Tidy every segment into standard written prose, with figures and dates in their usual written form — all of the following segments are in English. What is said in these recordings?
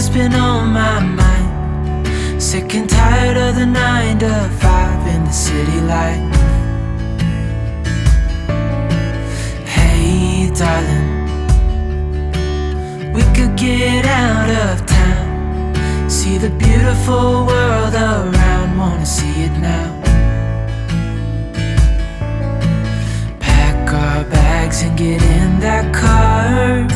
what's been on my mind. Sick and tired of the 9 to 5 in the city life. Hey darling, we could get out of town, see the beautiful world around, wanna see it now. Pack our bags and get in that car,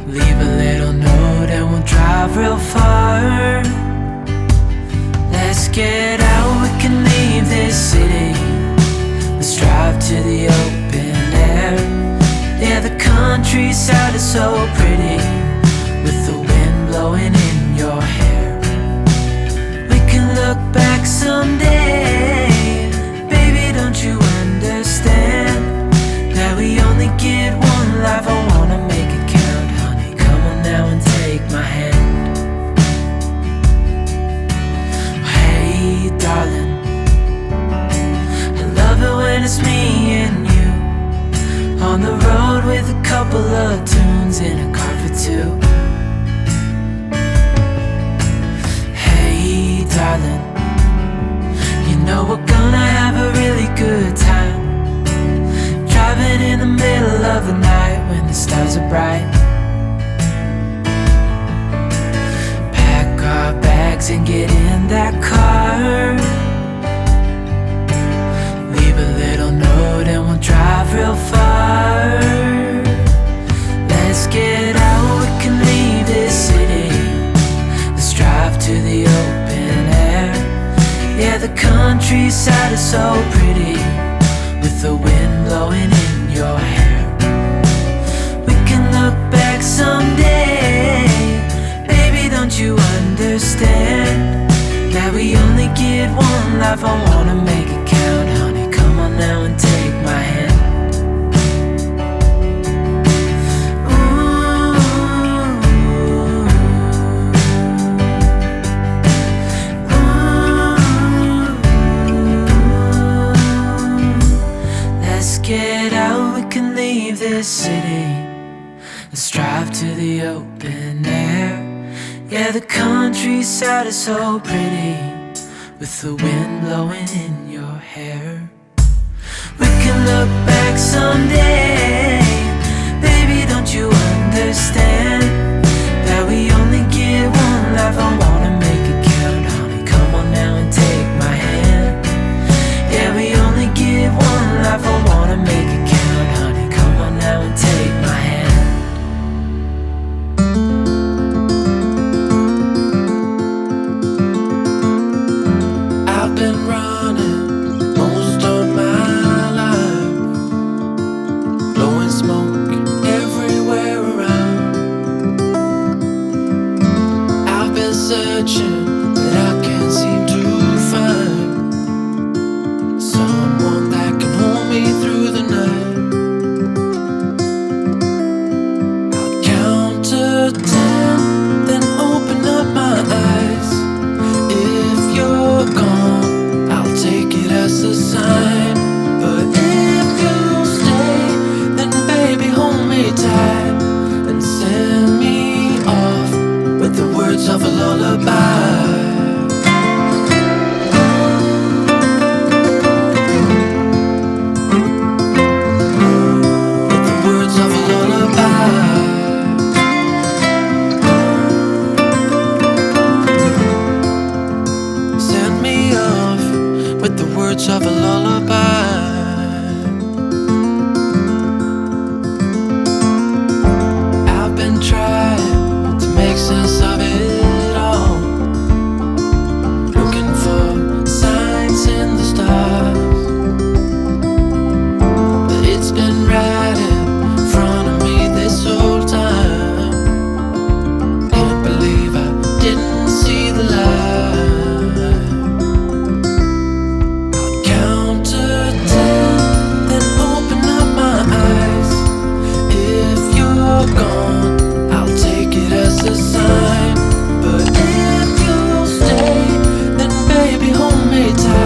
leave a little note and we'll drive real far. Let's get out, we can leave this city. Let's drive to the open air. Yeah, the countryside is so pretty, with the wind blowing in your hair. We can look back someday. Baby, don't you understand that we only get one life? I wanna make it count, honey. Come on now and take my hand. Hey darling, I love it when it's me and you, on the road with a couple of tunes in a car for two. Hey darling, you know we're gonna have a really good time, driving in the middle of the night when the stars are bright. Pack our bags and get in that car, leave a little note and we'll drive real far. Let's get out, we can leave this city. Let's drive to the open air. Yeah, the countryside is so pretty, with the wind blowing in your hair. We can look back someday. Baby, don't you understand that we only get one life? I wanna make it count, honey. Come on now and take my hand. Get out, we can leave this city. Let's drive to the open air. Yeah, the countryside is so pretty, with the wind blowing in your hair. We can look back